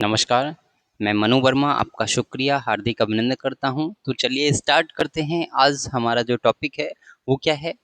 नमस्कार, मैं मनु वर्मा आपका शुक्रिया, हार्दिक अभिनंदन करता हूँ। तो चलिए स्टार्ट करते हैं। आज हमारा जो टॉपिक है वो क्या है?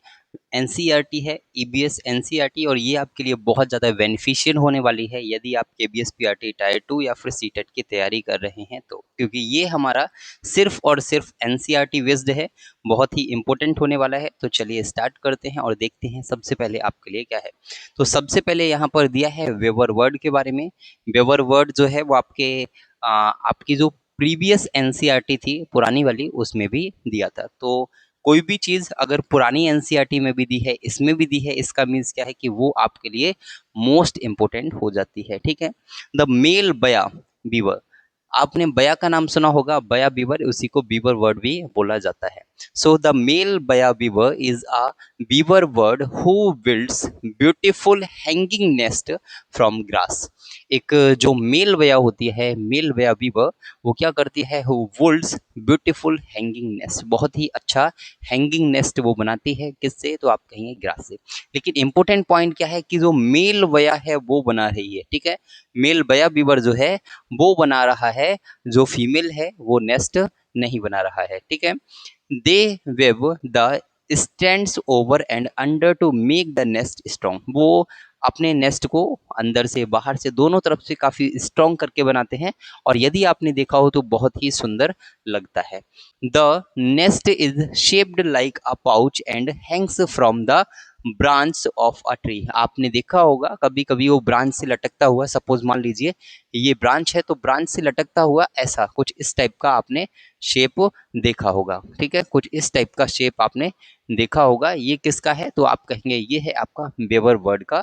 एनसीईआरटी है, ईबीएस एनसीईआरटी और ये आपके लिए बहुत ज़्यादा बेनिफिशियल होने वाली है यदि आप केबीएस पीआरटी टायर 2 या फिर सीटेट की तैयारी कर रहे हैं तो। क्योंकि ये हमारा सिर्फ़ और सिर्फ़ एनसीईआरटी बेस्ड है, बहुत ही इम्पोर्टेंट होने वाला है। तो चलिए स्टार्ट करते हैं और देखते हैं सबसे पहले आपके लिए क्या है। तो सबसे पहले यहाँ पर दिया है वेबर वर्ड के बारे में। वेबर वर्ड जो है वो आपकी जो प्रीवियस एनसीईआरटी थी पुरानी वाली उसमें भी दिया था। तो कोई भी चीज़ अगर पुरानी एनसीईआरटी में भी दी है, इसमें भी दी है, इसका मीन्स क्या है कि वो आपके लिए मोस्ट इम्पोर्टेंट हो जाती है, ठीक है? द मेल बया बीवर, आपने बया का नाम सुना होगा, बया बीवर, उसी को बीवर वर्ड भी बोला जाता है। सो द मेल बया beaver is a beaver word who builds beautiful hanging nest from grass. एक जो मेल बया होती है, मेल बया बीवर, वो क्या करती है? हु वुल्ड्स ब्यूटीफुल हैंगिंग नेस्ट, बहुत ही अच्छा हैंगिंग नेस्ट वो बनाती है। किससे? तो आप कहेंगे ग्रास से। लेकिन इंपॉर्टेंट पॉइंट क्या है कि जो मेल बया है वो बना रही है, ठीक है? मेल बया बीवर जो है वो बना रहा है, जो फीमेल है वो नेस्ट नहीं बना रहा है, ठीक है? They weave the stands over and under to make the nest strong, वो अपने नेस्ट को अंदर से बाहर से दोनों तरफ से काफी स्ट्रॉन्ग करके बनाते हैं और यदि आपने देखा हो तो बहुत ही सुंदर लगता है। The nest is shaped like a pouch and Hanks from the branch of a tree, आपने देखा होगा कभी कभी वो ब्रांच से लटकता हुआ, सपोज मान लीजिए ये ब्रांच है तो ब्रांच से लटकता हुआ ऐसा कुछ इस टाइप का आपने शेप देखा होगा, ठीक है? कुछ इस टाइप का शेप आपने देखा होगा। ये किसका है? तो आप कहेंगे ये है आपका वेबर बर्ड का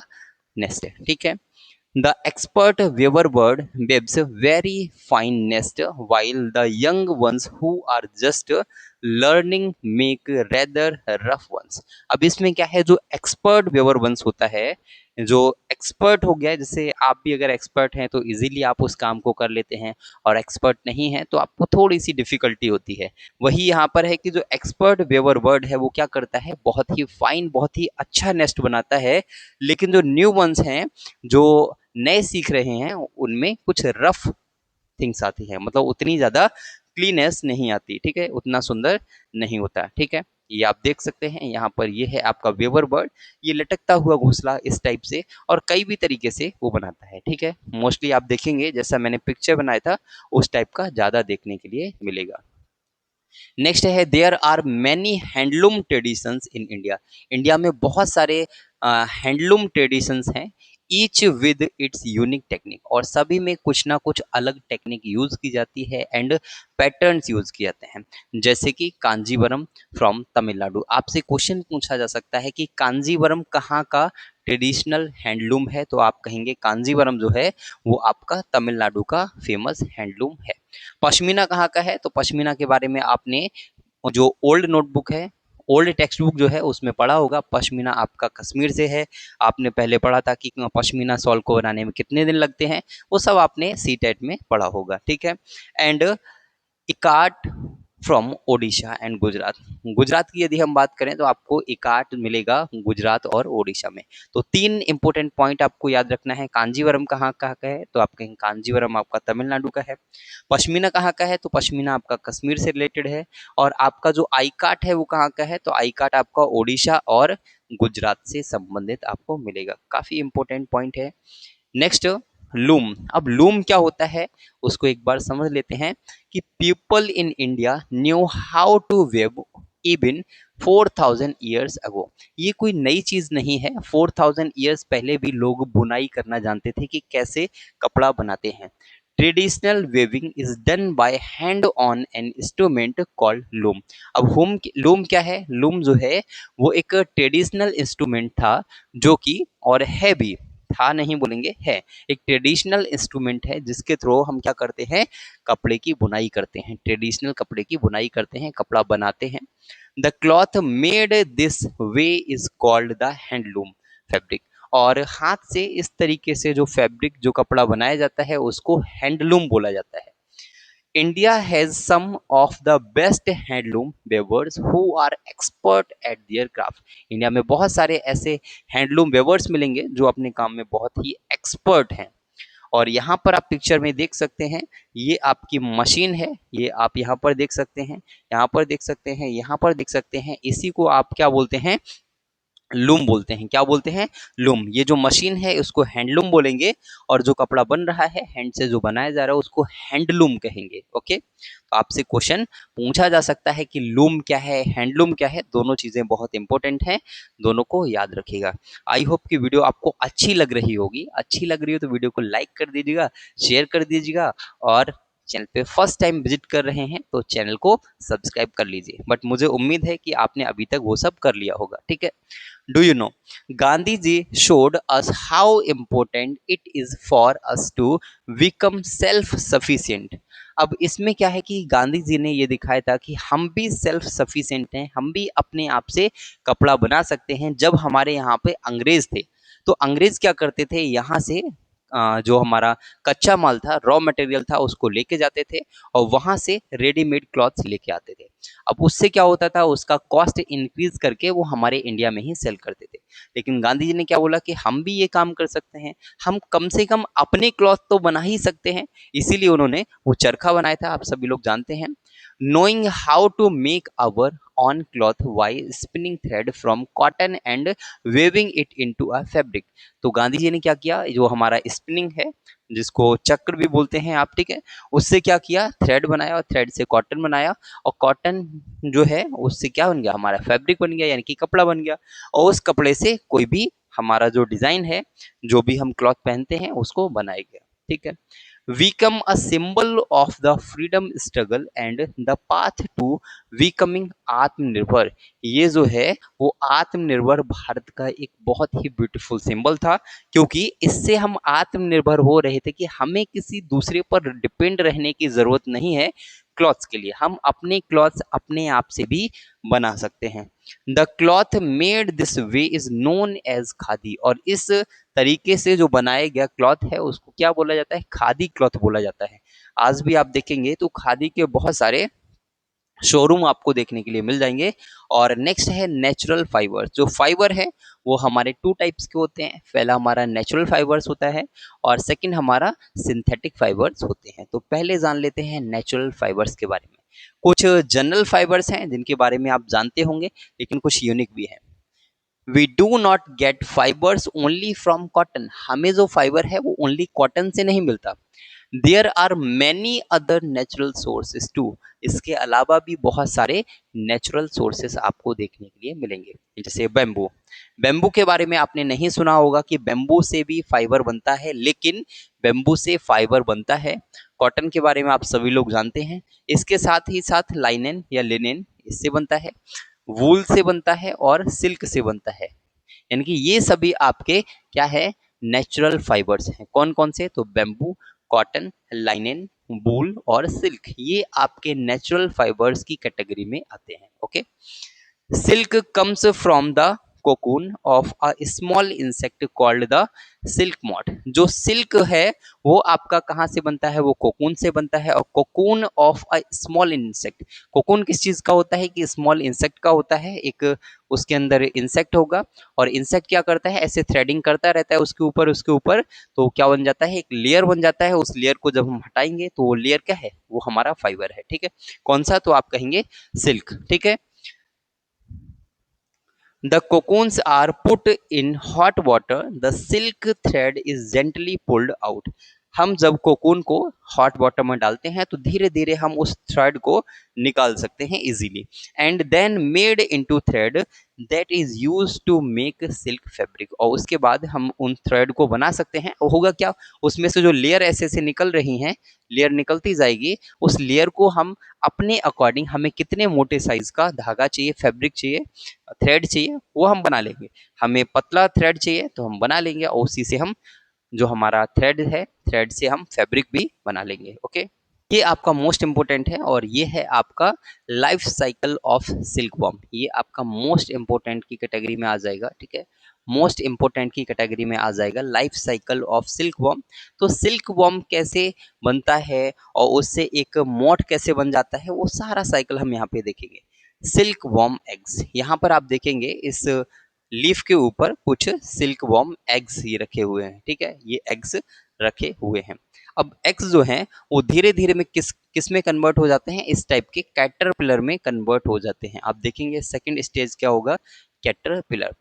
नेस्ट है, ठीक है? The expert weaver bird weaves very fine nest while the young ones who are just learning make rather rough ones। अब इसमें क्या है, जो एक्सपर्ट वेवर वंस होता है, जो एक्सपर्ट हो गया, जैसे आप भी अगर एक्सपर्ट हैं तो इजीली आप उस काम को कर लेते हैं और एक्सपर्ट नहीं है तो आपको थोड़ी सी डिफिकल्टी होती है। वही यहाँ पर है कि जो एक्सपर्ट वेवर बर्ड है वो क्या करता है? बहुत ही फाइन, बहुत ही अच्छा नेस्ट बनाता है। लेकिन जो न्यू वंस हैं, जो नए सीख रहे हैं, उनमें कुछ रफ थिंग्स आती है, मतलब उतनी ज्यादा क्लीनेस नहीं आती, ठीक है? उतना सुंदर नहीं होता, ठीक है? ये आप देख सकते हैं यहाँ पर, ये है आपका वेवर बर्ड। ये लटकता हुआ घोंसला इस टाइप से और कई भी तरीके से वो बनाता है, ठीक है? मोस्टली आप देखेंगे जैसा मैंने पिक्चर बनाया था उस टाइप का ज्यादा देखने के लिए मिलेगा। नेक्स्ट है there are many handloom traditions in India. India में बहुत सारे हैंडलूम ट्रेडिशंस हैं, each with its unique technique, और सभी में कुछ ना कुछ अलग टेक्निक यूज की जाती है एंड पैटर्न्स यूज किए जाते हैं। जैसे कि कांजीवरम फ्रॉम तमिलनाडु, आपसे क्वेश्चन पूछा जा सकता है कि कांजीवरम कहाँ का ट्रेडिशनल हैंडलूम है? तो आप कहेंगे कांजीवरम जो है वो आपका तमिलनाडु का फेमस हैंडलूम है। पश्मीना कहाँ का है? तो पश्मीना के बारे में आपने जो ओल्ड नोटबुक है, ओल्ड टेक्स्ट बुक जो है उसमें पढ़ा होगा। पश्मीना आपका कश्मीर से है। आपने पहले पढ़ा था कि पश्मीना शॉल को बनाने में कितने दिन लगते हैं, वो सब आपने सी टेट में पढ़ा होगा, ठीक है? And Ekart from Odisha and Gujarat, Gujarat की यदि हम बात करें तो आपको इकार्ट मिलेगा गुजरात और ओडिशा में। तो तीन इंपॉर्टेंट पॉइंट आपको याद रखना है। कांजीवरम कहाँ का है? तो आप कहेंगे कांजीवरम आपका तमिलनाडु का है। पश्मीना कहाँ का है? तो पश्मीना आपका कश्मीर से रिलेटेड है। और आपका जो आईकाट है वो कहाँ का है? तो आईकाट आपका ओडिशा और गुजरात से संबंधित आपको मिलेगा। काफी इंपॉर्टेंट पॉइंट है। Next, loom. अब लूम क्या होता है उसको एक बार समझ लेते हैं कि people in India knew how to weave even 4000 years ago. ये कोई नई चीज नहीं है, 4000 ईयर्स पहले भी लोग बुनाई करना जानते थे कि कैसे कपड़ा बनाते हैं। Traditional weaving is done by hand on an instrument called loom. अब लूम क्या है? लूम जो है वो एक ट्रेडिशनल इंस्ट्रूमेंट था, जो कि, और है भी, था नहीं बोलेंगे, है, एक ट्रेडिशनल इंस्ट्रूमेंट है जिसके थ्रू हम क्या करते हैं? कपड़े की बुनाई करते हैं, ट्रेडिशनल कपड़े की बुनाई करते हैं, कपड़ा बनाते हैं। The cloth made this way is called the handloom fabric. और हाथ से इस तरीके से जो फैब्रिक, जो कपड़ा बनाया जाता है उसको हैंडलूम बोला जाता है। India has some of the best handloom weavers who are expert at their craft. India में बहुत सारे ऐसे हैंडलूम वेवर्स मिलेंगे जो अपने काम में बहुत ही एक्सपर्ट हैं। और यहाँ पर आप पिक्चर में देख सकते हैं, ये आपकी मशीन है, ये आप यहाँ पर देख सकते हैं, यहाँ पर देख सकते हैं, यहाँ पर देख सकते हैं। इसी को आप क्या बोलते हैं, लूम बोलते हैं। क्या बोलते हैं, लूम। ये जो मशीन है उसको हैंडलूम बोलेंगे, और जो कपड़ा बन रहा है हैंड से जो बनाया जा रहा है उसको हैंडलूम कहेंगे। ओके, तो आपसे क्वेश्चन पूछा जा सकता है कि लूम क्या है, हैंडलूम क्या है, दोनों चीजें बहुत इंपॉर्टेंट हैं, दोनों को याद रखिएगा। आई होप कि वीडियो आपको अच्छी लग रही होगी। अच्छी लग रही हो तो वीडियो को लाइक कर दीजिएगा, शेयर कर दीजिएगा, और चैनल पे फर्स्ट टाइम विजिट कर रहे हैं तो चैनल को सब्सक्राइब कर लीजिए। बट मुझे उम्मीद है कि आपने अभी तक वो सब कर लिया होगा। ठीक है, do you know, Gandhi ji showed us how important it is for us to become self sufficient। अब इसमें क्या है कि गांधी जी ने ये दिखाया था कि हम भी सेल्फ सफिशिएंट हैं, हम भी अपने आप से कपड़ा बना सकते हैं। जब हमारे यहाँ पे अंग्रेज थे तो अंग्रेज क्या करते थे, यहाँ से जो हमारा कच्चा माल था, रॉ मटेरियल था, उसको लेके जाते थे और वहां से रेडीमेड क्लॉथ्स लेके आते थे। अब उससे क्या होता था, उसका कॉस्ट इंक्रीज करके वो हमारे इंडिया में ही सेल करते थे। लेकिन गांधी जी ने क्या बोला कि हम भी ये काम कर सकते हैं, हम कम से कम अपने क्लॉथ तो बना ही सकते हैं। इसीलिए उन्होंने वो चरखा बनाया था, आप सभी लोग जानते हैं। knowing how to make our own cloth while spinning thread from cotton and weaving it into a fabric। तो गांधी जी ने क्या किया, जो हमारा स्पिनिंग है, जिसको चक्र भी बोलते हैं आप, ठीक है, उससे क्या किया, थ्रेड बनाया और थ्रेड से कॉटन बनाया, और कॉटन जो है उससे क्या बन गया, हमारा फैब्रिक बन गया, यानी कि कपड़ा बन गया। और उस कपड़े से कोई भी हमारा जो डिजाइन है, जो भी हम क्लॉथ पहनते हैं, उसको बनाया गया। ठीक है, become a symbol of the freedom struggle and the path to becoming आत्मनिर्भर। ये जो है वो आत्मनिर्भर भारत का एक बहुत ही ब्यूटीफुल सिंबल था, क्योंकि इससे हम आत्मनिर्भर हो रहे थे कि हमें किसी दूसरे पर डिपेंड रहने की जरूरत नहीं है। क्लॉथ्स के लिए हम अपने क्लॉथ्स अपने आप से भी बना सकते हैं। The cloth made this way is known as khadi. और इस तरीके से जो बनाया गया क्लॉथ है उसको क्या बोला जाता है, खादी क्लॉथ बोला जाता है। आज भी आप देखेंगे तो खादी के बहुत सारे शोरूम आपको देखने के लिए मिल जाएंगे। और नेक्स्ट है नेचुरल फाइबर। जो फाइबर है वो हमारे टू टाइप्स के होते हैं। पहला हमारा नेचुरल फाइबर्स होता है और सेकंड हमारा सिंथेटिक फाइबर्स होते हैं। तो पहले जान लेते हैं नेचुरल फाइबर्स के बारे में। कुछ जनरल फाइबर्स हैं जिनके बारे में आप जानते होंगे, लेकिन कुछ यूनिक भी है। We do not get fibres only from cotton. हमें जो फाइबर है वो ओनली कॉटन से नहीं मिलता। There are many other natural sources too. इसके अलावा भी बहुत सारे नेचुरल सोर्सेस आपको देखने के लिए मिलेंगे, जैसे बेम्बू। बेम्बू के बारे में आपने नहीं सुना होगा कि बेम्बू से भी फाइबर बनता है, लेकिन बेम्बू से फाइबर बनता है। कॉटन के बारे में आप सभी लोग जानते हैं। इसके साथ ही साथ लाइनेन या लिनेन इससे बनता है, वूल से बनता है और सिल्क से बनता है। यानी कि ये सभी आपके क्या है, नेचुरल फाइबर्स हैं। कौन कौन से, तो बेम्बू, कॉटन, लाइनेन, वूल और सिल्क, ये आपके नेचुरल फाइबर्स की कैटेगरी में आते हैं। Okay, silk comes from the cocoon of a small insect called the silk moth. जो सिल्क है वो आपका कहाँ से बनता है, वो कोकून से बनता है। और cocoon of a small insect, cocoon किस चीज का होता है, कि स्मॉल इंसेक्ट का होता है। एक उसके अंदर इंसेक्ट होगा और इंसेक्ट क्या करता है, ऐसे थ्रेडिंग करता रहता है उसके ऊपर, तो क्या बन जाता है, एक लेयर बन जाता है। उस लेयर को जब हम हटाएंगे तो वो लेयर क्या है, वो हमारा फाइबर है। ठीक है, कौन सा, तो आप कहेंगे सिल्क। ठीक है, the cocoons are put in hot water, the silk thread is gently pulled out। हम जब कोकून को हॉट वाटर में डालते हैं तो धीरे धीरे हम उस थ्रेड को निकाल सकते हैं easily. And then made into thread that is used to make silk fabric. और उसके बाद हम उन थ्रेड को बना सकते हैं। होगा क्या, उसमें से जो लेयर ऐसे ऐसे निकल रही हैं, लेयर निकलती जाएगी, उस लेयर को हम अपने अकॉर्डिंग, हमें कितने मोटे साइज का धागा चाहिए, फैब्रिक चाहिए, थ्रेड चाहिए, वो हम बना लेंगे। हमें पतला थ्रेड चाहिए तो हम बना लेंगे, और उसी से हम जो हमारा थ्रेड है, थ्रेड से हम फैब्रिक भी बना लेंगे। ओके, ये आपका मोस्ट इंपोर्टेंट है और ये है आपका life cycle of silk worm. ये आपका मोस्ट इंपोर्टेंट की कैटेगरी में आ जाएगा। ठीक है, मोस्ट इंपोर्टेंट की कैटेगरी में आ जाएगा life cycle of silk worm. तो सिल्क वॉर्म कैसे बनता है और उससे एक मोट कैसे बन जाता है, वो सारा साइकिल हम यहाँ पे देखेंगे। सिल्क वॉर्म एग्स, यहाँ पर आप देखेंगे इस लीफ के ऊपर कुछ सिल्क वॉर्म एग्स ये रखे हुए हैं। ठीक है, ये एग्स रखे हुए हैं। अब एग्स जो हैं वो धीरे धीरे में किस में कन्वर्ट हो जाते हैं, इस टाइप के कैटरपिलर में कन्वर्ट हो जाते हैं। आप देखेंगे सेकंड स्टेज क्या होगा, कैटरपिलर।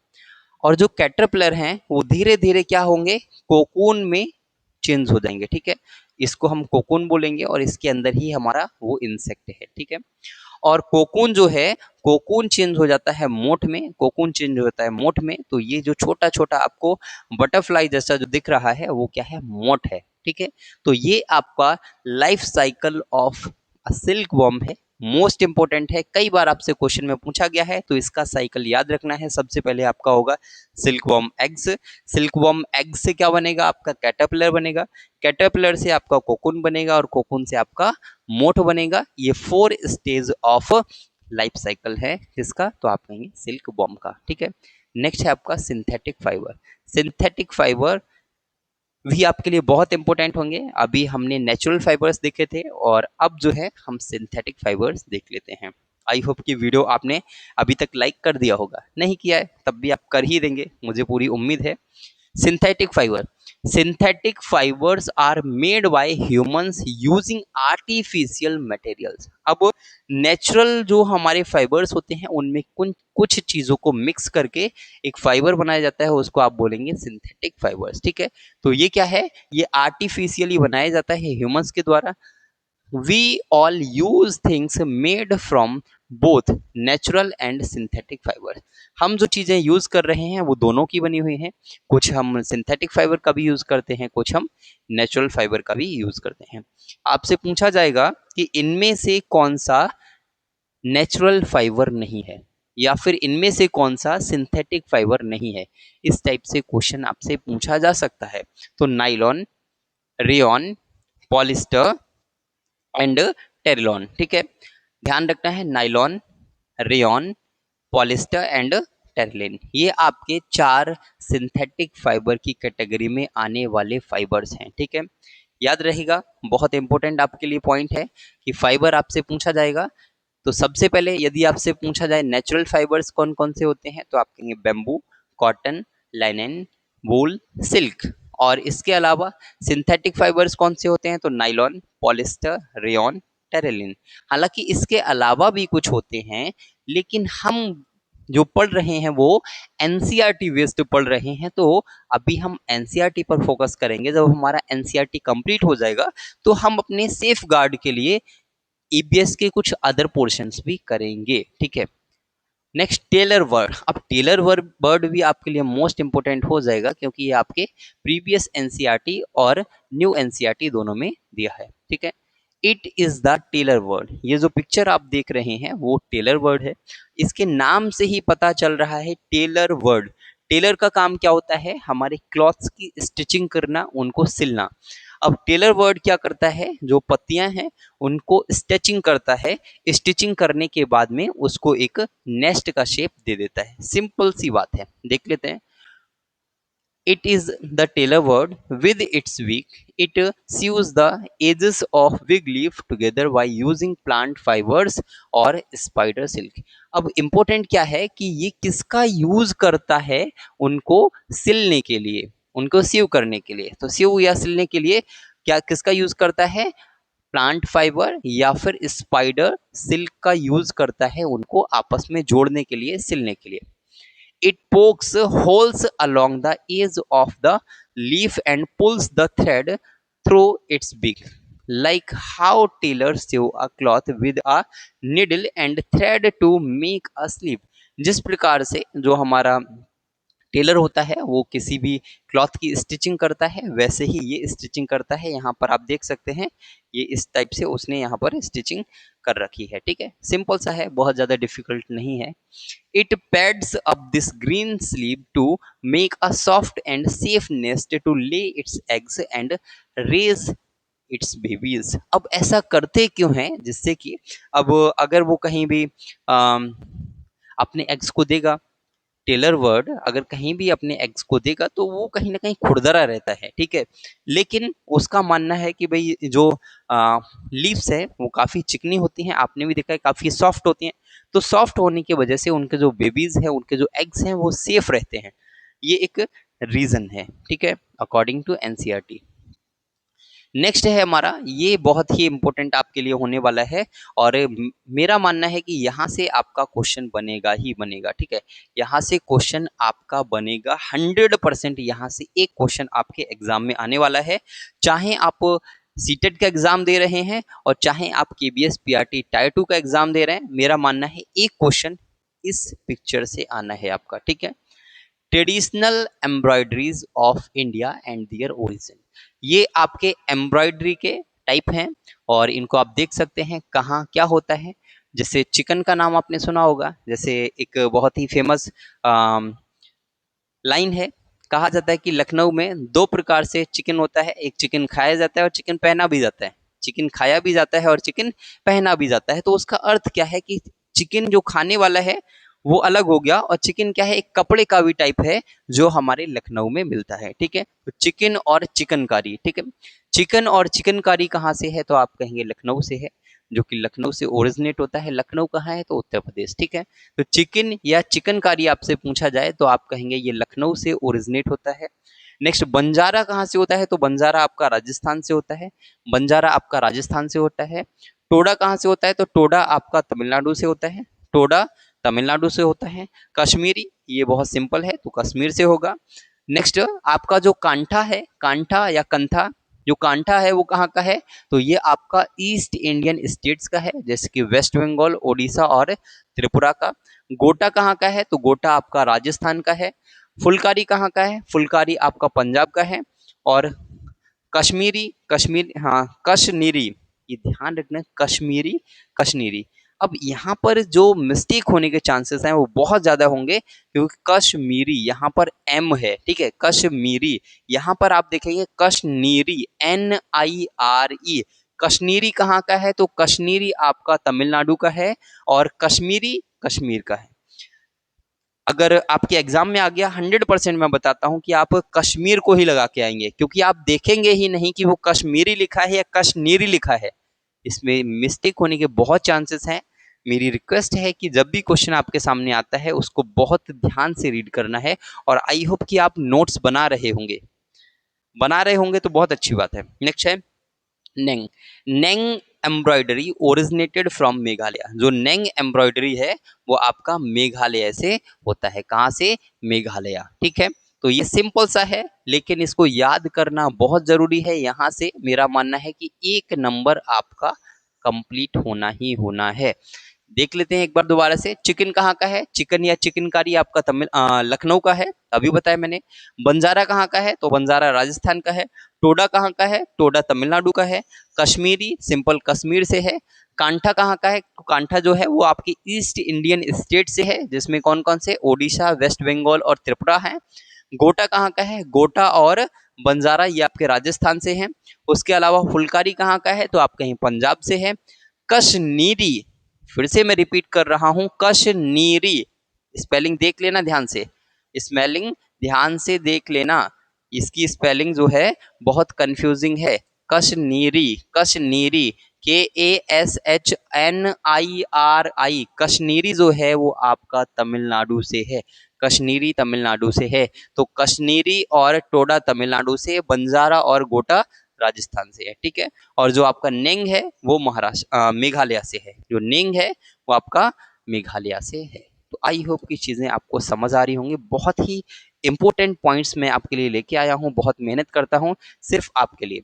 और जो कैटरपिलर हैं वो धीरे धीरे क्या होंगे, कोकून में चेंज हो जाएंगे। ठीक है, इसको हम कोकून बोलेंगे और इसके अंदर ही हमारा वो इंसेक्ट है। ठीक है, और कोकून जो है, कोकून चेंज हो जाता है मोठ में, कोकून चेंज होता है मोठ में। तो ये जो छोटा छोटा आपको बटरफ्लाई जैसा जो दिख रहा है वो क्या है, मोठ है। ठीक है, तो ये आपका life cycle of silk worm है, मोस्ट इंपॉर्टेंट है, कई बार आपसे क्वेश्चन में पूछा गया है, तो इसका साइकिल याद रखना है। सबसे पहले आपका होगा silk worm eggs, silk worm egg से क्या बनेगा, आपका कैटरपिलर बनेगा, कैटरपिलर से आपका कोकून बनेगा और कोकून से आपका मोठ बनेगा। ये 4 स्टेज ऑफ लाइफ साइकिल है किसका, तो आप कहेंगे सिल्क वर्म का। ठीक है, नेक्स्ट है आपका सिंथेटिक फाइबर। सिंथेटिक फाइबर भी आपके लिए बहुत इंपॉर्टेंट होंगे। अभी हमने नेचुरल फाइबर्स देखे थे और अब जो है हम सिंथेटिक फाइबर्स देख लेते हैं। आई होप कि वीडियो आपने अभी तक लाइक कर दिया होगा, नहीं किया है तब भी आप कर ही देंगे, मुझे पूरी उम्मीद है। Synthetic fibre, synthetic fibres are made by humans using artificial materials. अब नेचुरल जो हमारे फाइबर्स होते हैं उनमें कुछ चीजों को मिक्स करके एक फाइबर बनाया जाता है, उसको आप बोलेंगे सिंथेटिक फाइबर्स। ठीक है, तो ये क्या है, ये आर्टिफिशियली बनाया जाता है ह्यूमंस के द्वारा। we all use things made from both natural and synthetic fiber। हम जो चीजें यूज कर रहे हैं वो दोनों की बनी हुई हैं, कुछ हम सिंथेटिक फाइबर का भी यूज करते हैं, कुछ हम नेचुरल फाइबर का भी यूज करते हैं। आपसे पूछा जाएगा कि इनमें से कौन सा नेचुरल फाइबर नहीं है या फिर इनमें से कौन सा सिंथेटिक फाइबर नहीं है, इस टाइप से क्वेश्चन आपसे पूछा जा सकता है। तो nylon, rayon, polyester and terylene. ठीक है, ध्यान रखना है, nylon, rayon, polyester and Terylene, ये आपके 4 सिंथेटिक फाइबर की कैटेगरी में आने वाले फाइबर्स हैं। ठीक है, याद रहेगा, बहुत इंपॉर्टेंट आपके लिए पॉइंट है कि फाइबर आपसे पूछा जाएगा तो सबसे पहले यदि आपसे पूछा जाए नेचुरल फाइबर्स कौन कौन से होते हैं, तो आप कहेंगे बेम्बू, कॉटन, लाइनेन, वूल, सिल्क। और इसके अलावा सिंथेटिक फाइबर्स कौन से होते हैं, तो नाइलॉन, पॉलिस्टर, रेयॉन, टेरिलिन। हालांकि इसके अलावा भी कुछ होते हैं, लेकिन हम जो पढ़ रहे हैं वो एनसीईआरटी बेस्ड पढ़ रहे हैं, तो अभी हम एनसीईआरटी पर फोकस करेंगे। जब हमारा एनसीईआरटी कंप्लीट हो जाएगा तो हम अपने सेफ गार्ड के लिए ईबीएस के कुछ अदर पोर्शंस भी करेंगे। ठीक है, नेक्स्ट टेलर वर्ड। अब टेलर वर्ड भी आपके लिए मोस्ट इंपोर्टेंट हो जाएगा क्योंकि ये आपके प्रीवियस एनसीईआरटी और न्यू एनसीईआरटी दोनों में दिया है। ठीक है, it is the tailor word. ये जो पिक्चर आप देख रहे हैं वो टेलर वर्ड है, इसके नाम से ही पता चल रहा है टेलर वर्ड। टेलर का काम क्या होता है, हमारे क्लॉथ्स की स्टिचिंग करना, उनको सिलना। अब टेलर वर्ड क्या करता है, जो पत्तियां हैं उनको स्टिचिंग करता है, स्टिचिंग करने के बाद में उसको एक नेस्ट का शेप दे देता है। सिंपल सी बात है, देख लेते हैं। It is the tailor word with its beak. It sews the edges of wig leaf together by using plant fibers और spider silk। अब important क्या है कि ये किसका यूज करता है, उनको सिलने के लिए, उनको सीव करने के लिए। तो सीव या सिलने के लिए क्या किसका यूज करता है, प्लांट फाइबर या फिर स्पाइडर सिल्क का यूज करता है, उनको आपस में जोड़ने के लिए, सिलने के लिए। It pokes holes along the edge of the leaf and pulls the thread through its beak, like how tailors sew a cloth with a needle and thread to make a sleeve। जिस प्रकार से जो हमारा Taylor होता है वो किसी भी क्लॉथ की स्टिचिंग करता है, वैसे ही ये स्टिचिंग करता है। यहाँ पर आप देख सकते हैं, ये इस टाइप से उसने यहाँ पर स्टिचिंग कर रखी है। ठीक है, सिंपल सा है, बहुत ज़्यादा डिफिकल्ट नहीं है। It pads up this green sleeve to make a soft and safe nest to lay its eggs and raise its babies। अब ऐसा करते क्यों हैं, जिससे कि अब अगर वो कहीं भी अपने एग्स को देगा, टेलर वर्ड अगर कहीं भी अपने एग्स को देगा तो वो कहीं ना कहीं खुरदरा रहता है। ठीक है, लेकिन उसका मानना है कि भाई जो लीव्स है वो काफ़ी चिकनी होती हैं, आपने भी देखा है काफ़ी सॉफ्ट होती हैं, तो सॉफ्ट होने की वजह से उनके जो बेबीज हैं, उनके जो एग्स हैं वो सेफ रहते हैं। ये एक रीज़न है। ठीक है, अकॉर्डिंग टू एनसीईआरटी। नेक्स्ट है हमारा, ये बहुत ही इंपॉर्टेंट आपके लिए होने वाला है और मेरा मानना है कि यहाँ से आपका क्वेश्चन बनेगा ही बनेगा, ठीक है। यहाँ से क्वेश्चन आपका बनेगा 100%। यहाँ से एक क्वेश्चन आपके एग्जाम में आने वाला है, चाहे आप सीटेट का एग्जाम दे रहे हैं और चाहे आप केबीएस पीआरटी टायर 2 का एग्जाम दे रहे हैं, मेरा मानना है एक क्वेश्चन इस पिक्चर से आना है आपका, ठीक है। Traditional embroideries of India and their origin, ये आपके एम्ब्रॉयडरी के टाइप हैं और इनको आप देख सकते हैं कहाँ क्या होता है। जैसे चिकन का नाम आपने सुना होगा, जैसे एक बहुत ही फेमस लाइन है, कहा जाता है कि लखनऊ में दो प्रकार से चिकन होता है, एक चिकन खाया जाता है और चिकन पहना भी जाता है। चिकन खाया भी जाता है और चिकन पहना भी जाता है। तो उसका अर्थ क्या है कि चिकन जो खाने वाला है वो अलग हो गया और चिकन क्या है, एक कपड़े का भी टाइप है जो हमारे लखनऊ में मिलता है, ठीक है। तो चिकन और चिकनकारी, ठीक है। चिकन और चिकनकारी कहाँ से है, तो आप कहेंगे लखनऊ से है, जो कि लखनऊ से ओरिजिनेट होता है। लखनऊ कहाँ है, तो उत्तर प्रदेश, ठीक है। तो चिकन या चिकनकारी आपसे पूछा जाए तो आप कहेंगे ये लखनऊ से ओरिजिनेट होता है। नेक्स्ट, बंजारा कहाँ से होता है, तो बंजारा आपका राजस्थान से होता है। बंजारा आपका राजस्थान से होता है। टोडा कहाँ से होता है, तो टोडा आपका तमिलनाडु से होता है। टोडा तमिलनाडु से होता है। कश्मीरी, ये बहुत सिंपल है तो कश्मीर से होगा। नेक्स्ट, आपका जो कांठा है, कांठा या कंथा, जो कांठा है वो कहाँ का है, तो ये आपका ईस्ट इंडियन स्टेट्स का है, जैसे कि वेस्ट बंगाल, ओडिशा और त्रिपुरा का। गोटा कहाँ का है, तो गोटा आपका राजस्थान का है। फुलकारी कहाँ का है, फुलकारी आपका पंजाब का है। और कश्मीरी, कश्मीर, हाँ कश्मीरी, ये ध्यान रखना, कश्मीरी, कश्मीरी। अब यहाँ पर जो मिस्टेक होने के चांसेस हैं वो बहुत ज़्यादा होंगे, क्योंकि कश्मीरी यहाँ पर एम है, ठीक है। कश्मीरी, यहाँ पर आप देखेंगे कश्मीरी, NIRE। कश्मीरी कहाँ का है, तो कश्मीरी आपका तमिलनाडु का है और कश्मीरी कश्मीर का है। अगर आपके एग्जाम में आ गया 100% मैं बताता हूं कि आप कश्मीर को ही लगा के आएंगे, क्योंकि आप देखेंगे ही नहीं कि वो कश्मीरी लिखा है या कश्मीरी लिखा है। इसमें मिस्टेक होने के बहुत चांसेस हैं। मेरी रिक्वेस्ट है कि जब भी क्वेश्चन आपके सामने आता है उसको बहुत ध्यान से रीड करना है और आई होप कि आप नोट्स बना रहे होंगे तो बहुत अच्छी बात है। नेक्स्ट है नेंग। नेंग एम्ब्रॉयडरी ओरिजिनेटेड फ्रॉम मेघालय। जो नेंग एम्ब्रॉयडरी है वो आपका मेघालय से होता है। कहाँ से, मेघालय, ठीक है। तो ये सिंपल सा है लेकिन इसको याद करना बहुत जरूरी है। यहाँ से मेरा मानना है कि 1 नंबर आपका कंप्लीट होना ही होना है। देख लेते हैं एक बार दोबारा से, चिकन कहाँ का है, चिकन या चिकनकारी आपका लखनऊ का है, अभी बताया मैंने। बंजारा कहाँ का है, तो बंजारा राजस्थान का है। टोडा कहाँ का है, टोडा तमिलनाडु का है। कश्मीरी, सिंपल कश्मीर से है। कांठा कहाँ का है, तो कांठा जो है वो आपकी ईस्ट इंडियन स्टेट से है, जिसमें कौन कौन से, ओडिशा, वेस्ट बंगाल और त्रिपुरा है। गोटा कहाँ का है, गोटा और बंजारा ये आपके राजस्थान से हैं। उसके अलावा फुलकारी कहाँ का है, तो आप कहीं पंजाब से है। कश्मीरी, फिर से मैं रिपीट कर रहा हूं, कश्मीरी, स्पेलिंग देख लेना ध्यान से, स्पेलिंग ध्यान से देख लेना, इसकी स्पेलिंग जो है बहुत कंफ्यूजिंग है। कश्मीरी, कश्मीरी, KASHNIRI, कश्मीरी जो है वो आपका तमिलनाडु से है। कश्मीरी तमिलनाडु से है। तो कश्मीरी और टोडा तमिलनाडु से, बंजारा और गोटा राजस्थान से है, ठीक है। और जो आपका नेंग है वो महाराष्ट्र मेघालय से है। जो नेंग है वो आपका मेघालय से है। तो आई होप की चीज़ें आपको समझ आ रही होंगी। बहुत ही इंपॉर्टेंट पॉइंट्स मैं आपके लिए लेके आया हूँ, बहुत मेहनत करता हूँ सिर्फ आपके लिए।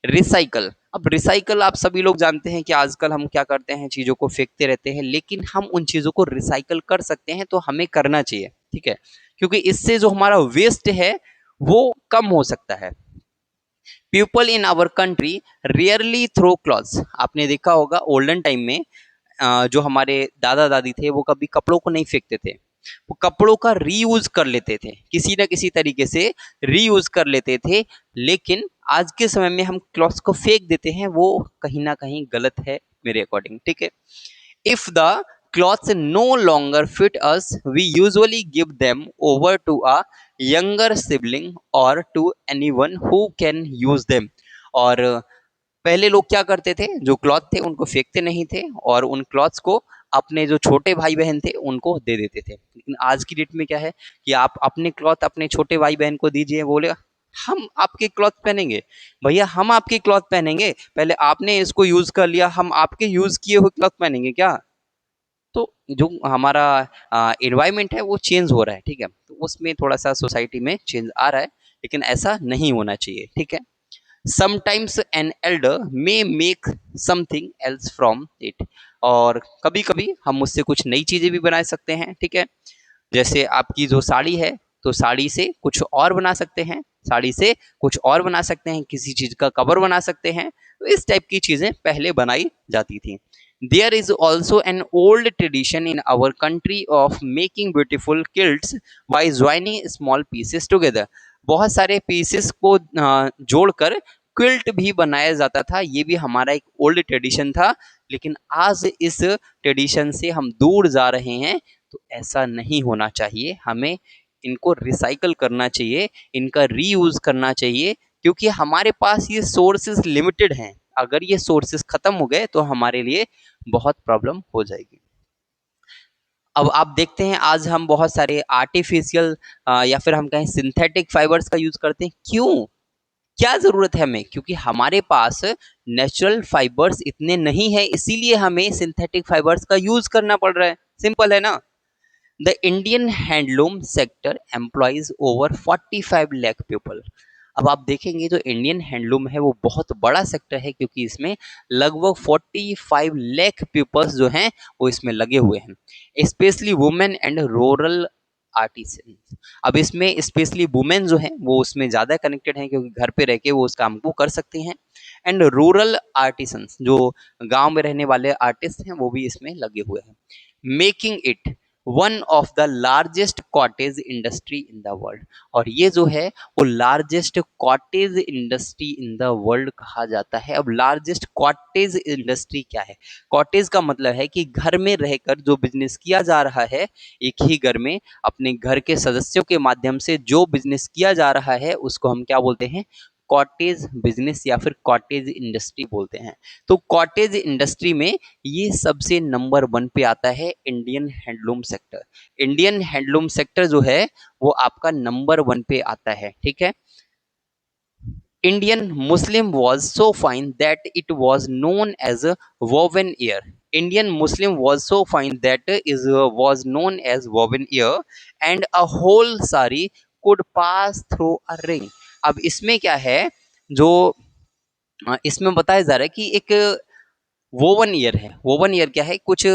रिसाइकल, अब रिसाइकल आप सभी लोग जानते हैं कि आजकल हम क्या करते हैं, चीज़ों को फेंकते रहते हैं, लेकिन हम उन चीज़ों को रिसाइकल कर सकते हैं तो हमें करना चाहिए, ठीक है। क्योंकि इससे जो हमारा वेस्ट है वो कम हो सकता है। People in our country rarely throw clothes, आपने देखा होगा ओल्डन टाइम में जो हमारे दादा दादी थे वो कभी कपड़ों को नहीं फेंकते थे, वो कपड़ों का रीयूज कर लेते थे, किसी ना किसी तरीके से रीयूज कर लेते थे। लेकिन आज के समय में हम क्लॉथ्स को फेंक देते हैं, वो कहीं ना कहीं गलत है मेरे अकॉर्डिंग, ठीक है। If the clothes no longer fit us, we usually give them over to a younger sibling or to anyone who can use them. और पहले लोग क्या करते थे, जो क्लॉथ थे उनको फेंकते नहीं थे और उन क्लॉथ्स को अपने जो छोटे भाई बहन थे उनको दे देते थे। लेकिन आज की डेट में क्या है कि आप अपने क्लॉथ अपने छोटे भाई बहन को दीजिए, बोलेगा हम आपके क्लॉथ पहनेंगे? भैया हम आपके क्लॉथ पहनेंगे? पहले आपने इसको यूज कर लिया, हम आपके यूज किए हुए क्लॉथ पहनेंगे क्या? तो जो हमारा एनवायरनमेंट है वो चेंज हो रहा है, ठीक है, तो उसमें थोड़ा सा सोसाइटी में चेंज आ रहा है, लेकिन ऐसा नहीं होना चाहिए, ठीक है। Sometimes an elder may make something else from it, और कभी कभी हम उससे कुछ नई चीजें भी बना सकते हैं, ठीक है। जैसे आपकी जो साड़ी है, तो साड़ी से कुछ और बना सकते हैं, साड़ी से कुछ और बना सकते हैं, किसी चीज का कवर बना सकते हैं, तो इस टाइप की चीजें पहले बनाई जाती थी। There is also an old tradition in our country of making beautiful quilts by joining small pieces together. बहुत सारे पीसेस को जोड़कर क्विल्ट भी बनाया जाता था, ये भी हमारा एक ओल्ड ट्रेडिशन था, लेकिन आज इस ट्रेडिशन से हम दूर जा रहे हैं। तो ऐसा नहीं होना चाहिए, हमें इनको रिसाइकल करना चाहिए, इनका रीयूज करना चाहिए, क्योंकि हमारे पास ये सोर्सेज लिमिटेड हैं। अगर ये सोर्सेज खत्म हो गए तो हमारे लिए बहुत प्रॉब्लम हो जाएगी। अब आप देखते हैं आज हम बहुत सारे आर्टिफिशियल या फिर हम कहें सिंथेटिक फाइबर्स का यूज करते हैं। क्यों? क्या जरूरत है हमें? क्योंकि हमारे पास नेचुरल फाइबर्स इतने नहीं है, इसीलिए हमें सिंथेटिक फाइबर्स का यूज करना पड़ रहा है। सिंपल है ना। The Indian handloom sector employees over 45 lakh people. अब आप देखेंगे जो इंडियन हैंडलूम है वो बहुत बड़ा सेक्टर है, क्योंकि इसमें लगभग 45 लाख पीपल्स जो हैं वो इसमें लगे हुए हैं, specially women and rural artisan. अब इसमें स्पेशली वुमेन जो हैं वो उसमें ज़्यादा कनेक्टेड हैं, क्योंकि घर पे रह के वो उस काम को कर सकती हैं, एंड रूरल आर्टिसंस जो गांव में रहने वाले आर्टिस्ट हैं वो भी इसमें लगे हुए हैं, making it one of the largest cottage industry in the world. और ये जो है वो largest cottage industry in the world कहा जाता है। अब लार्जेस्ट कॉटेज इंडस्ट्री क्या है? कॉटेज का मतलब है कि घर में रहकर जो बिजनेस किया जा रहा है, एक ही घर में अपने घर के सदस्यों के माध्यम से जो बिजनेस किया जा रहा है उसको हम क्या बोलते हैं? कॉटेज बिजनेस या फिर कॉटेज इंडस्ट्री बोलते हैं। तो कॉटेज इंडस्ट्री में ये सबसे नंबर 1 पे आता है Indian handloom sector. Indian handloom sector जो है वो आपका नंबर 1 पे आता है, ठीक है। Indian Muslim was so fine that it was known as a woven ear. Indian Muslim was so fine that was known as woven ear, and a whole sari could pass through a ring. अब इसमें क्या है, जो इसमें बताया जा रहा है कि एक वोवन ईयर है। वोवन ईयर क्या है? कुछ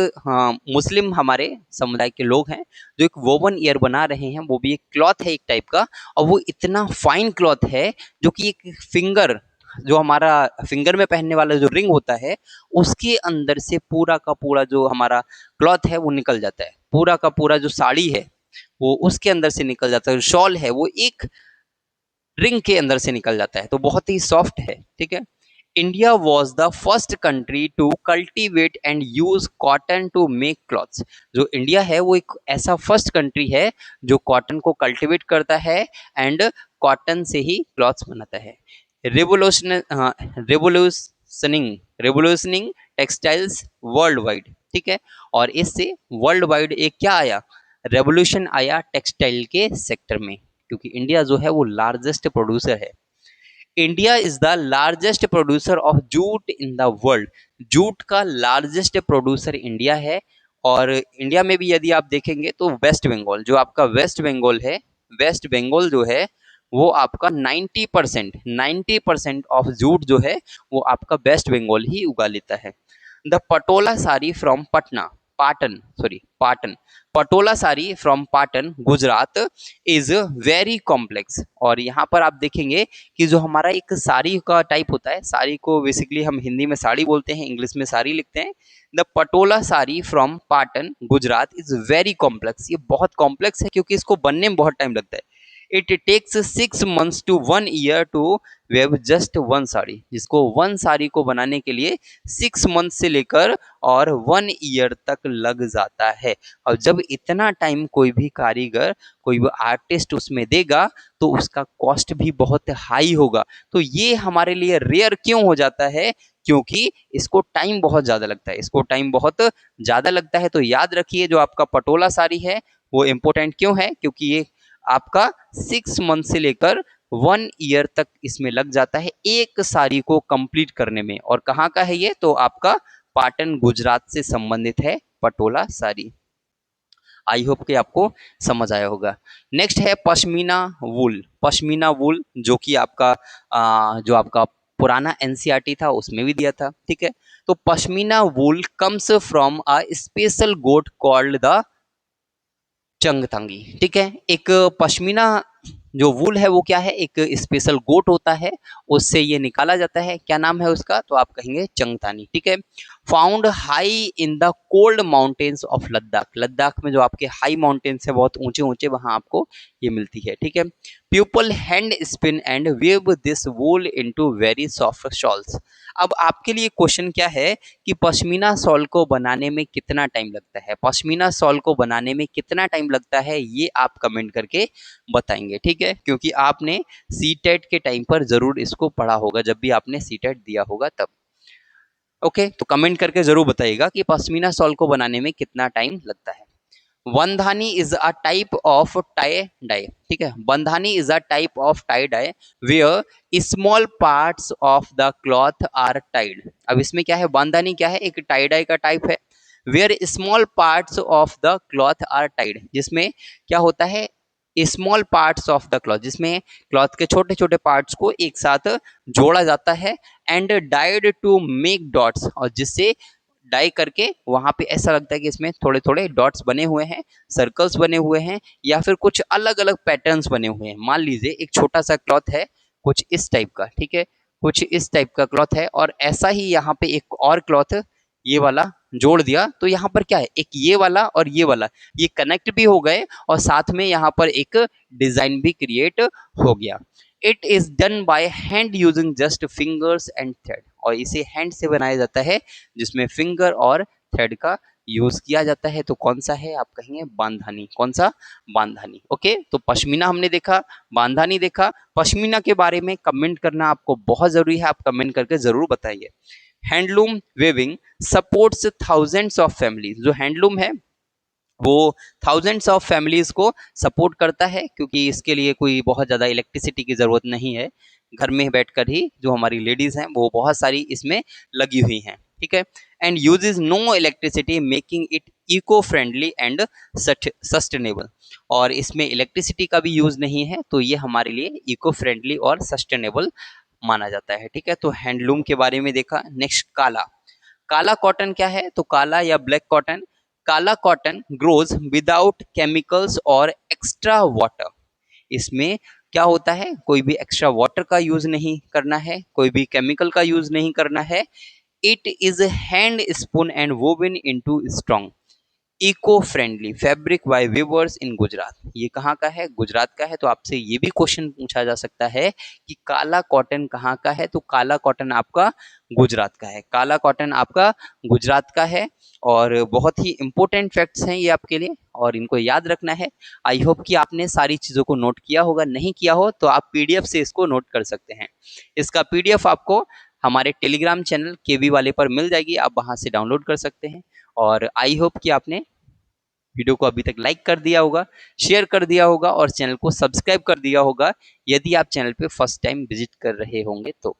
मुस्लिम हमारे समुदाय के लोग हैं जो एक वोवन ईयर बना रहे हैं, वो भी एक क्लॉथ है एक टाइप का, और वो इतना फाइन क्लॉथ है जो कि एक फिंगर, जो हमारा फिंगर में पहनने वाला जो रिंग होता है उसके अंदर से पूरा का पूरा जो हमारा क्लॉथ है वो निकल जाता है, पूरा का पूरा जो साड़ी है वो उसके अंदर से निकल जाता है, शॉल है वो एक रिंग के अंदर से निकल जाता है, तो बहुत ही सॉफ्ट है, ठीक है। India was the first country to cultivate and use cotton to make clothes. जो इंडिया है वो एक ऐसा फर्स्ट कंट्री है जो कॉटन को कल्टीवेट करता है एंड कॉटन से ही क्लॉथ्स बनाता है। रेवोल्यूशन रेवोल्यूशनिंग रेवोल्यूशनिंग टेक्सटाइल्स वर्ल्ड वाइड, ठीक है। और इससे वर्ल्ड वाइड एक क्या आया? रेवोल्यूशन आया टेक्सटाइल के सेक्टर में, क्योंकि इंडिया जो है वो लार्जेस्ट प्रोड्यूसर है। India is the largest producer of jute in the world. Jute का लार्जेस्ट प्रोड्यूसर इंडिया है। और इंडिया में भी यदि आप देखेंगे तो वेस्ट बंगाल, जो आपका वेस्ट बंगाल है, वेस्ट बंगाल जो है वो आपका 90% ऑफ जूट जो है वो आपका वेस्ट बंगाल ही उगा लेता है। The Patola sari from Patna Patan sorry Patan Patola sari from Patan Gujarat is very complex. और यहाँ पर आप देखेंगे कि जो हमारा एक साड़ी का टाइप होता है, साड़ी को बेसिकली हम हिंदी में साड़ी बोलते हैं, इंग्लिश में साड़ी लिखते हैं। The Patola sari from Patan Gujarat is very complex. ये बहुत कॉम्प्लेक्स है क्योंकि इसको बनने में बहुत टाइम लगता है। It takes 6 months to 1 year to weave just one sari, जिसको वन साड़ी को बनाने के लिए 6 months से लेकर और 1 year तक लग जाता है। और जब इतना टाइम कोई भी कारीगर, कोई भी आर्टिस्ट उसमें देगा तो उसका कॉस्ट भी बहुत हाई होगा। तो ये हमारे लिए रेयर क्यों हो जाता है? क्योंकि इसको टाइम बहुत ज़्यादा लगता है, इसको टाइम बहुत ज़्यादा लगता है। तो याद रखिए जो आपका पटोला साड़ी है वो इम्पोर्टेंट क्यों है? क्योंकि ये आपका 6 month से लेकर 1 ईयर तक इसमें लग जाता है एक साड़ी को कंप्लीट करने में। और कहाँ का है ये? तो आपका पाटन गुजरात से संबंधित है पटोला साड़ी। आई होप कि आपको समझ आया होगा। नेक्स्ट है पश्मीना वूल। पश्मीना वूल जो कि आपका जो आपका पुराना एनसीईआरटी था उसमें भी दिया था, ठीक है। तो pashmina wool comes from a special goat called the Changthangi, ठीक है। एक पश्मीना जो वूल है वो क्या है? एक स्पेशल गोट होता है, उससे ये निकाला जाता है। क्या नाम है उसका? तो आप कहेंगे चंगथानी, ठीक है। Found high in the cold mountains of Ladakh. Ladakh में जो आपके हाई माउंटेन्स है बहुत ऊंचे ऊंचे, वहां आपको ये मिलती है, ठीक है। People hand spin and wave this wool into very soft shawls. अब आपके लिए क्वेश्चन क्या है कि पश्मीना शॉल को बनाने में कितना टाइम लगता है? पश्मीना शॉल को बनाने में कितना टाइम लगता है ये आप कमेंट करके बताएंगे, ठीक है। क्योंकि आपने सीटेट के टाइम पर जरूर इसको पढ़ा होगा, जब भी आपने सीटेट दिया होगा तब। ओके, तो कमेंट करके जरूर बताइएगा कि पश्मीना शॉल को बनाने में कितना टाइम लगता है। Bandhani is a type of tie dye, ठीक है। Bandhani is a type of tie dye where small parts of the cloth are tied. अब इसमें क्या है? बंधानी क्या है? एक टाई डाई का टाइप है। Where small parts of the cloth are tied, जिसमें क्या होता है? Small parts of the cloth, जिसमें क्लॉथ के छोटे छोटे पार्ट्स को एक साथ जोड़ा जाता है। And dyed to make dots, और जिससे डाई करके वहां पे ऐसा लगता है कि इसमें थोड़े थोड़े डॉट्स बने हुए हैं, सर्कल्स बने हुए हैं, या फिर कुछ अलग अलग पैटर्न्स बने हुए हैं। मान लीजिए एक छोटा सा क्लॉथ है कुछ इस टाइप का, ठीक है, कुछ इस टाइप का क्लॉथ है, और ऐसा ही यहाँ पे एक और क्लॉथ ये वाला जोड़ दिया, तो यहाँ पर क्या है? एक ये वाला और ये वाला ये कनेक्ट भी हो गए, और साथ में यहाँ पर एक डिजाइन भी क्रिएट हो गया। It is done by hand using just fingers and thread, और इसे हैंड से बनाया जाता है जिसमें फिंगर और थ्रेड का यूज किया जाता है। तो कौन सा है? आप कहेंगे बांधानी। कौन सा? बांधानी। ओके, तो पश्मीना हमने देखा, बांधानी देखा। पश्मीना के बारे में कमेंट करना आपको बहुत जरूरी है, आप कमेंट करके जरूर बताइए। Handloom weaving supports thousands of families. जो हैंडलूम है वो थाउजेंड्स ऑफ फैमिलीज को सपोर्ट करता है, क्योंकि इसके लिए कोई बहुत ज़्यादा इलेक्ट्रिसिटी की ज़रूरत नहीं है। घर में बैठकर ही जो हमारी लेडीज़ हैं वो बहुत सारी इसमें लगी हुई हैं, ठीक है। And uses no electricity making it eco friendly and sustainable, और इसमें इलेक्ट्रिसिटी का भी यूज़ नहीं है, तो ये हमारे लिए इको फ्रेंडली और सस्टेनेबल माना जाता है, ठीक है। तो हैंडलूम के बारे में देखा। नेक्स्ट काला। काला कॉटन क्या है? तो काला या ब्लैक कॉटन, काला कॉटन ग्रोज विदाउट केमिकल्स और एक्स्ट्रा वाटर। इसमें क्या होता है? कोई भी एक्स्ट्रा वाटर का यूज नहीं करना है, कोई भी केमिकल का यूज नहीं करना है। It is hand spun and woven into strong eco friendly fabric by weavers in Gujarat. ये कहाँ का है? गुजरात का है। तो आपसे ये भी क्वेश्चन पूछा जा सकता है कि काला कॉटन कहाँ का है? तो काला कॉटन आपका गुजरात का है। काला कॉटन आपका गुजरात का है, और बहुत ही इंपॉर्टेंट फैक्ट्स हैं ये आपके लिए, और इनको याद रखना है। आई होप कि आपने सारी चीज़ों को नोट किया होगा। नहीं किया हो तो आप पीडीएफ से इसको नोट कर सकते हैं। इसका पीडीएफ आपको हमारे टेलीग्राम चैनल केवी वाले पर मिल जाएगी, आप वहाँ से डाउनलोड कर सकते हैं। और आई होप कि आपने वीडियो को अभी तक लाइक कर दिया होगा, शेयर कर दिया होगा, और चैनल को सब्सक्राइब कर दिया होगा, यदि आप चैनल पे फर्स्ट टाइम विजिट कर रहे होंगे तो।